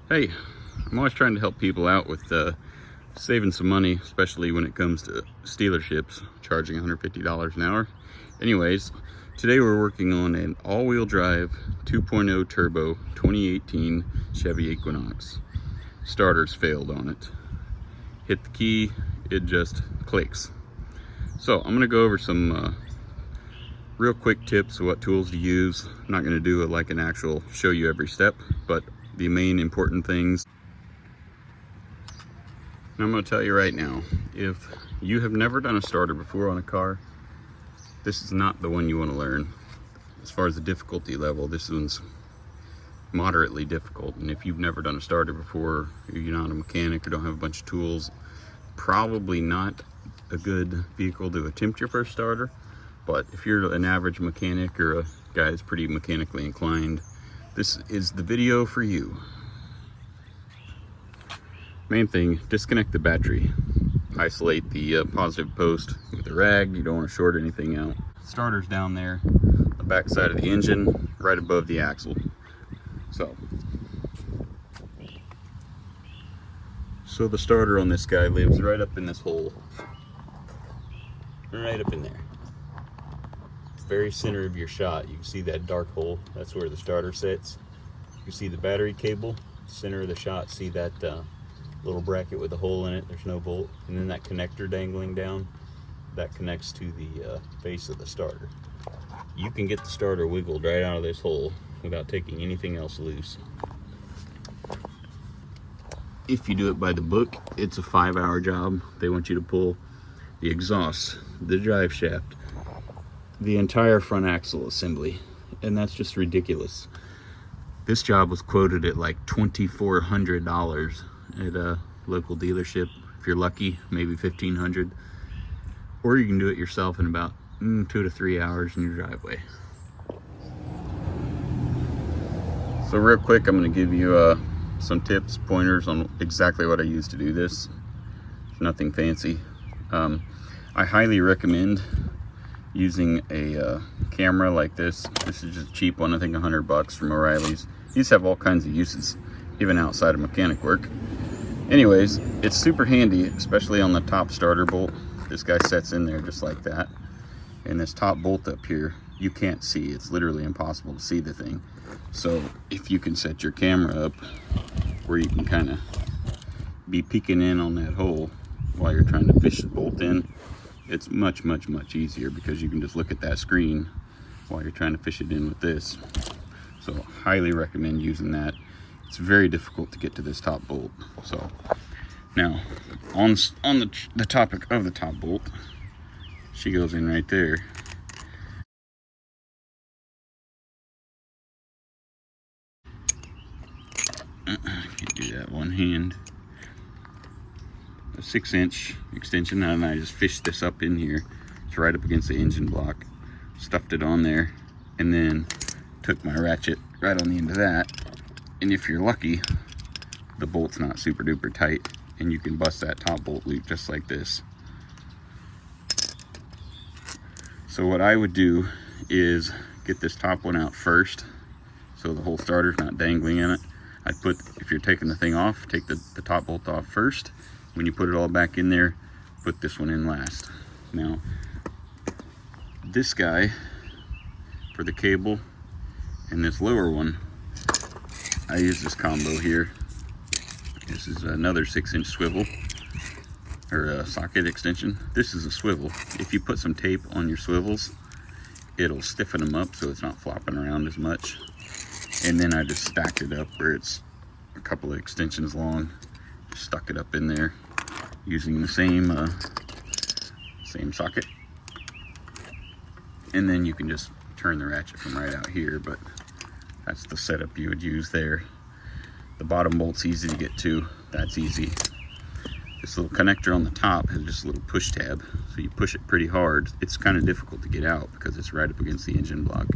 Hey, I'm always trying to help people out with saving some money, especially when it comes to dealerships charging $150 an hour. Anyways, today we're working on an all-wheel drive 2.0 turbo 2018 Chevy Equinox. Starter's failed on it. Hit the key, it just clicks. So I'm gonna go over some real quick tips of what tools to use. I'm not gonna do it like an actual show you every step, but the main important things. And I'm going to tell you right now, if you have never done a starter before on a car, this is not the one you want to learn. As far as the difficulty level, this one's moderately difficult. And if you've never done a starter before, you're not a mechanic or don't have a bunch of tools, probably not a good vehicle to attempt your first starter. But if you're an average mechanic or a guy that's pretty mechanically inclined, this is the video for you. Main thing, disconnect the battery. Isolate the positive post with a rag. You don't want to short anything out. Starter's down there, the back side of the engine, right above the axle. So the starter on this guy lives right up in this hole. Right up in there. Very center of your shot, you can see that dark hole. That's where the starter sits. You can see the battery cable, center of the shot. See that little bracket with a hole in it. There's no bolt, and then that connector dangling down, that connects to the base of the starter. You can get the starter wiggled right out of this hole without taking anything else loose. If you do it by the book, it's a 5-hour job. They want you to pull the exhaust, the drive shaft, the entire front axle assembly, and that's just ridiculous. This job was quoted at like $2,400 at a local dealership. If you're lucky, maybe $1,500, or you can do it yourself in about 2 to 3 hours in your driveway. So real quick, I'm going to give you some tips, pointers on exactly what I use to do this. It's nothing fancy. I highly recommend using a camera like this. This is just a cheap one, I think $100 from O'Reilly's. These have all kinds of uses, even outside of mechanic work. Anyways, it's super handy, especially on the top starter bolt. This guy sets in there just like that. And this top bolt up here, you can't see. It's literally impossible to see the thing. So if you can set your camera up where you can kind of be peeking in on that hole while you're trying to fish the bolt in, it's much easier, because you can just look at that screen while you're trying to fish it in with this. So highly recommend using that. It's very difficult to get to this top bolt. So now on the topic of the top bolt, she goes in right there. I can't do that one hand. A 6-inch extension, and I just fished this up in here. It's right up against the engine block. Stuffed it on there, and then took my ratchet right on the end of that. And if you're lucky, the bolt's not super duper tight, and you can bust that top bolt loop just like this. So what I would do is get this top one out first, so the whole starter's not dangling in it. I'd put, if you're taking the thing off, take the top bolt off first. When you put it all back in there, put this one in last. Now, this guy, for the cable, and this lower one, I use this combo here. This is another 6-inch swivel, or a socket extension. This is a swivel. If you put some tape on your swivels, it'll stiffen them up so it's not flopping around as much. And then I just stacked it up where it's a couple of extensions long. Just stuck it up in there using the same socket. And then you can just turn the ratchet from right out here, but that's the setup you would use there. The bottom bolt's easy to get to. That's easy. This little connector on the top has just a little push tab, so you push it pretty hard. It's kind of difficult to get out because it's right up against the engine block.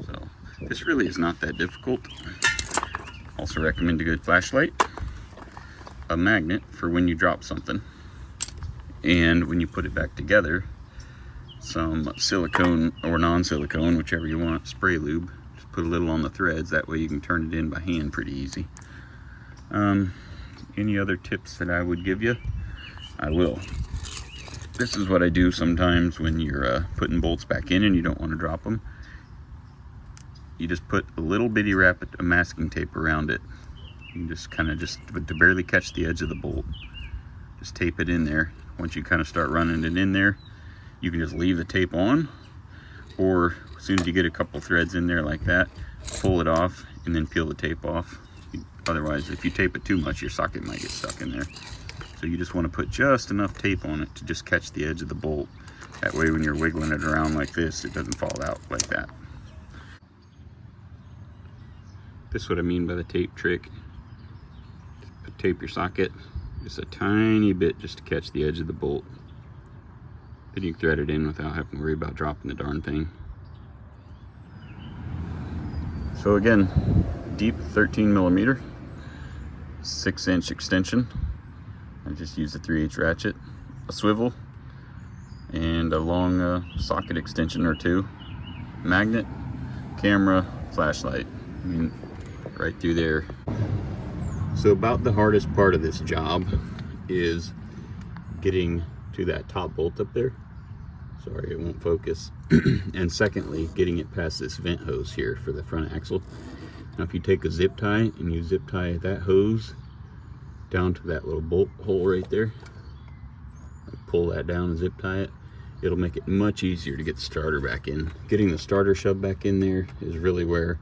So this really is not that difficult. Also recommend a good flashlight, a magnet for when you drop something, and when you put it back together, some silicone or non-silicone, whichever you want, spray lube. Just put a little on the threads, that way you can turn it in by hand pretty easy. Any other tips that I would give you, I will. This is what I do sometimes when you're putting bolts back in and you don't want to drop them. You just put a little bitty wrap of masking tape around it. You just kind of to barely catch the edge of the bolt. Just tape it in there. Once you kind of start running it in there, you can just leave the tape on, or as soon as you get a couple threads in there like that, pull it off and then peel the tape off. Otherwise, if you tape it too much, your socket might get stuck in there. So you just want to put just enough tape on it to just catch the edge of the bolt. That way when you're wiggling it around like this, it doesn't fall out like that. This is what I mean by the tape trick. Tape your socket just a tiny bit just to catch the edge of the bolt. Then you can thread it in without having to worry about dropping the darn thing. So again, deep 13mm, 6-inch extension. I just used a 3/8 ratchet, a swivel, and a long socket extension or two. Magnet, camera, flashlight. I mean, right through there. So about the hardest part of this job is getting to that top bolt up there. Sorry, it won't focus. And secondly, getting it past this vent hose here for the front axle. Now if you take a zip tie and you zip tie that hose down to that little bolt hole right there, pull that down and zip tie it, it'll make it much easier to get the starter back in. Getting the starter shoved back in there is really where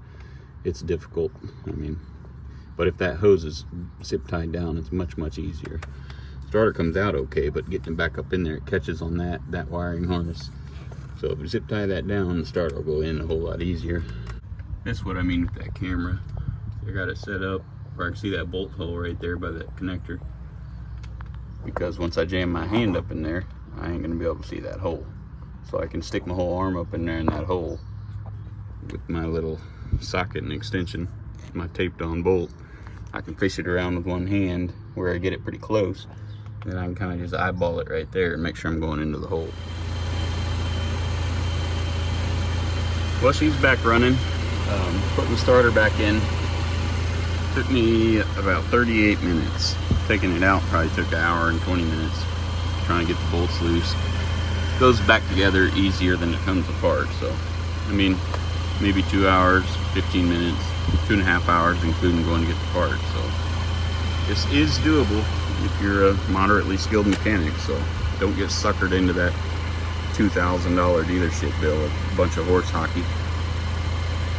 it's difficult. I mean, but if that hose is zip tied down, it's much easier. Starter comes out okay, but getting it back up in there, it catches on that wiring harness. So if you zip tie that down, the starter will go in a whole lot easier. That's what I mean with that camera. I got it set up where I can see that bolt hole right there by that connector. Because once I jam my hand up in there, I ain't gonna be able to see that hole. So I can stick my whole arm up in there in that hole with my little socket and extension, my taped on bolt. I can fish it around with one hand where I get it pretty close. Then I can kind of just eyeball it right there and make sure I'm going into the hole. Well, she's back running. Putting the starter back in. Took me about 38 minutes. Taking it out probably took an hour and 20 minutes. Trying to get the bolts loose. It goes back together easier than it comes apart. So, I mean, maybe 2 hours, 15 minutes, 2.5 hours, including going to get the part. So this is doable if you're a moderately skilled mechanic. So don't get suckered into that $2,000 dealership bill, a bunch of horse hockey.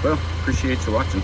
Well, appreciate you watching.